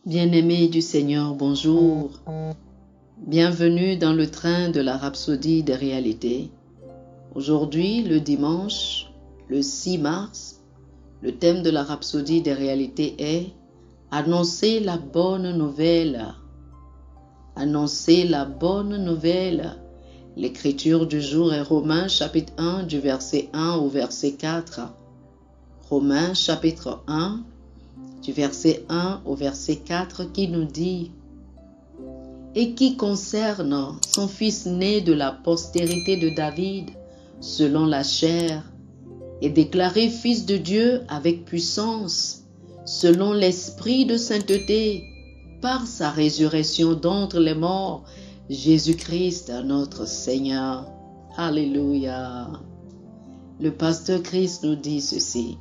Bien-aimés du Seigneur, bonjour. Bienvenue dans le train de la rhapsodie des réalités. Aujourd'hui, le dimanche, le 6 mars, le thème de la rhapsodie des réalités est « Annoncer la bonne nouvelle ». Annoncer la bonne nouvelle. L'écriture du jour est Romains chapitre 1 du verset 1 au verset 4. Romains chapitre 1 du verset 1 au verset 4 qui nous dit « Et qui concerne son fils né de la postérité de David, selon la chair, et déclaré fils de Dieu avec puissance, selon l'esprit de sainteté, par sa résurrection d'entre les morts, Jésus-Christ notre Seigneur. » Alléluia. Le pasteur Christ nous dit ceci.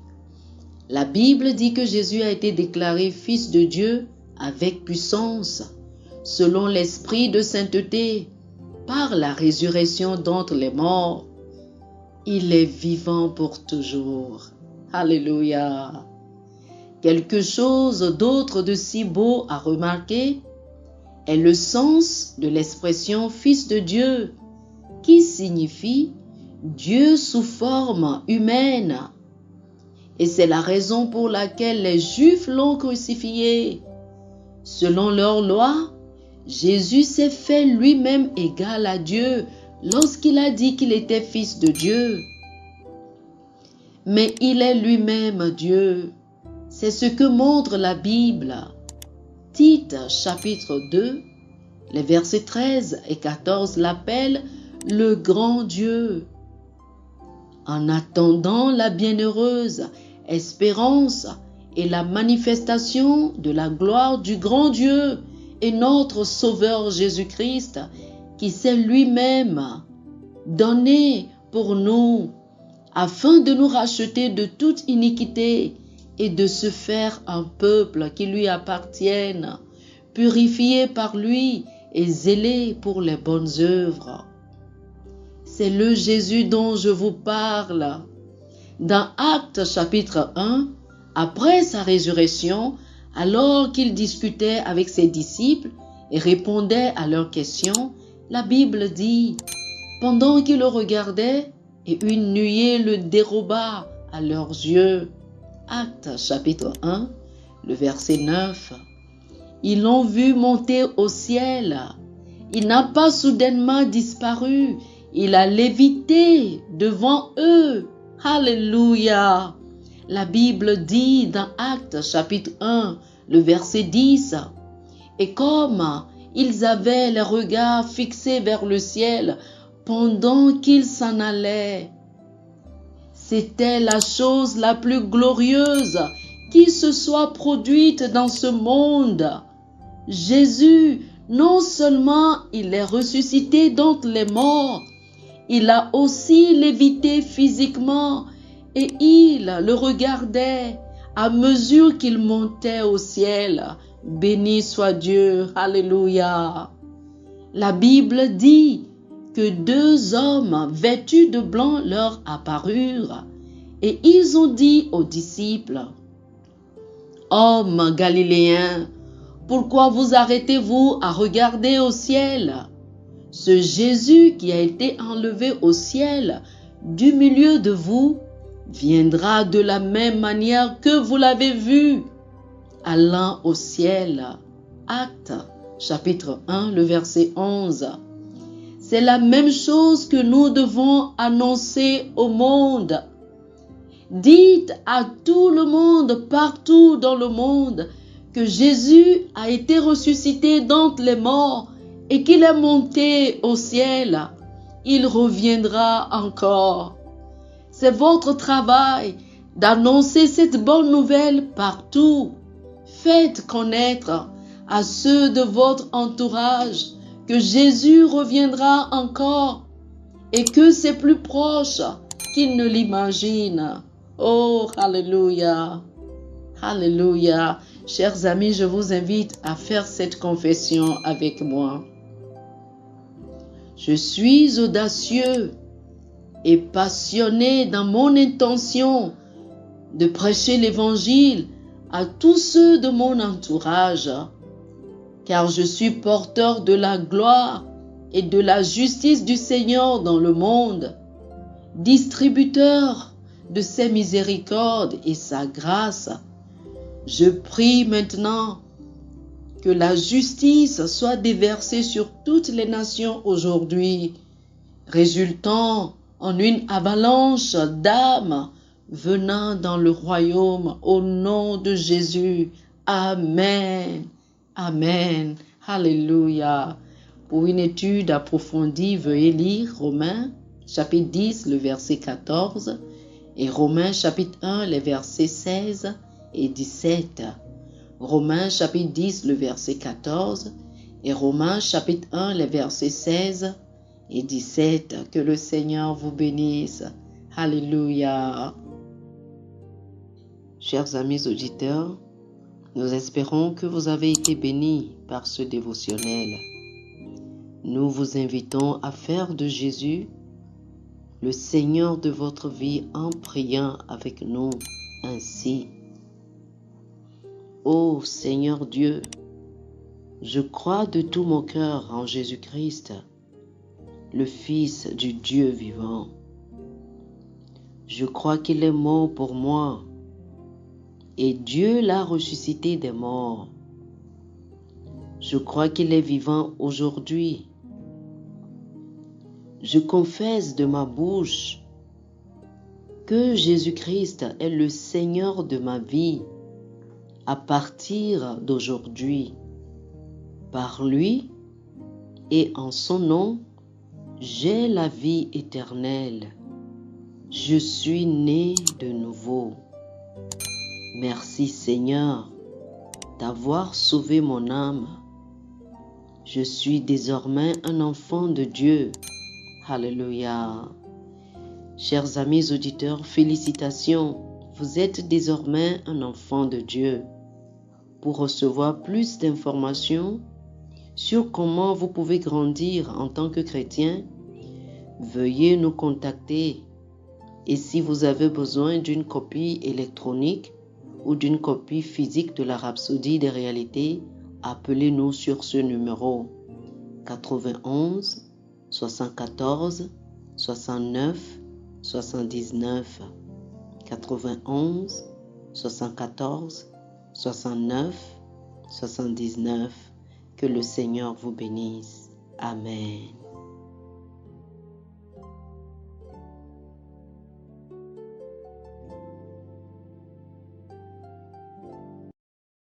La Bible dit que Jésus a été déclaré fils de Dieu avec puissance, selon l'esprit de sainteté, par la résurrection d'entre les morts. Il est vivant pour toujours. Alléluia. Quelque chose d'autre de si beau à remarquer est le sens de l'expression fils de Dieu, qui signifie Dieu sous forme humaine. Et c'est la raison pour laquelle les Juifs l'ont crucifié. Selon leur loi, Jésus s'est fait lui-même égal à Dieu lorsqu'il a dit qu'il était fils de Dieu. Mais il est lui-même Dieu. C'est ce que montre la Bible. Tite chapitre 2, les versets 13 et 14 l'appellent le grand Dieu. En attendant la bienheureuse espérance et la manifestation de la gloire du grand Dieu et notre Sauveur Jésus-Christ, qui s'est lui-même donné pour nous, afin de nous racheter de toute iniquité et de se faire un peuple qui lui appartienne, purifié par lui et zélé pour les bonnes œuvres. C'est le Jésus dont je vous parle. Dans Actes chapitre 1, après sa résurrection, alors qu'il discutait avec ses disciples et répondait à leurs questions, la Bible dit, pendant qu'il le regardait, et une nuée le déroba à leurs yeux. Actes chapitre 1, le verset 9. Ils l'ont vu monter au ciel. Il n'a pas soudainement disparu. Il a lévité devant eux. Alléluia. La Bible dit dans Actes chapitre 1, le verset 10. Et comme ils avaient les regards fixés vers le ciel pendant qu'ils s'en allaient, c'était la chose la plus glorieuse qui se soit produite dans ce monde. Jésus, non seulement il est ressuscité d'entre les morts, il a aussi lévité physiquement et il le regardait à mesure qu'il montait au ciel. Béni soit Dieu. Alléluia. La Bible dit que deux hommes vêtus de blanc leur apparurent et ils ont dit aux disciples, « Hommes galiléens, pourquoi vous arrêtez-vous à regarder au ciel? Ce Jésus qui a été enlevé au ciel du milieu de vous viendra de la même manière que vous l'avez vu, allant au ciel. » Actes chapitre 1, le verset 11. C'est la même chose que nous devons annoncer au monde. Dites à tout le monde, partout dans le monde, que Jésus a été ressuscité d'entre les morts et qu'il est monté au ciel. Il reviendra encore. C'est votre travail d'annoncer cette bonne nouvelle partout. Faites connaître à ceux de votre entourage que Jésus reviendra encore et que c'est plus proche qu'ils ne l'imaginent. Oh, alléluia, alléluia. Chers amis, je vous invite à faire cette confession avec moi. Je suis audacieux et passionné dans mon intention de prêcher l'évangile à tous ceux de mon entourage car je suis porteur de la gloire et de la justice du Seigneur dans le monde, distributeur de ses miséricordes et sa grâce. Je prie maintenant que la justice soit déversée sur toutes les nations aujourd'hui, résultant en une avalanche d'âmes venant dans le royaume au nom de Jésus. Amen. Amen. Alléluia. Pour une étude approfondie, veuillez lire Romains chapitre 10, le verset 14 et Romains chapitre 1, les versets 16 et 17. Romains chapitre 10, le verset 14 et Romains chapitre 1, les versets 16 et 17. Que le Seigneur vous bénisse. Alléluia. Chers amis auditeurs, nous espérons que vous avez été bénis par ce dévotionnel. Nous vous invitons à faire de Jésus le Seigneur de votre vie en priant avec nous ainsi. Ô Seigneur Dieu, je crois de tout mon cœur en Jésus-Christ, le Fils du Dieu vivant. Je crois qu'il est mort pour moi et Dieu l'a ressuscité des morts. Je crois qu'il est vivant aujourd'hui. Je confesse de ma bouche que Jésus-Christ est le Seigneur de ma vie à partir d'aujourd'hui. Par lui et en son nom, j'ai la vie éternelle. Je suis né de nouveau. Merci Seigneur d'avoir sauvé mon âme. Je suis désormais un enfant de Dieu. Alléluia. Chers amis auditeurs, félicitations. Vous êtes désormais un enfant de Dieu. Pour recevoir plus d'informations sur comment vous pouvez grandir en tant que chrétien, veuillez nous contacter. Et si vous avez besoin d'une copie électronique ou d'une copie physique de la Rhapsodie des réalités, appelez-nous sur ce numéro 91 74 69 79 91 74 69 79. Que le Seigneur vous bénisse. Amen.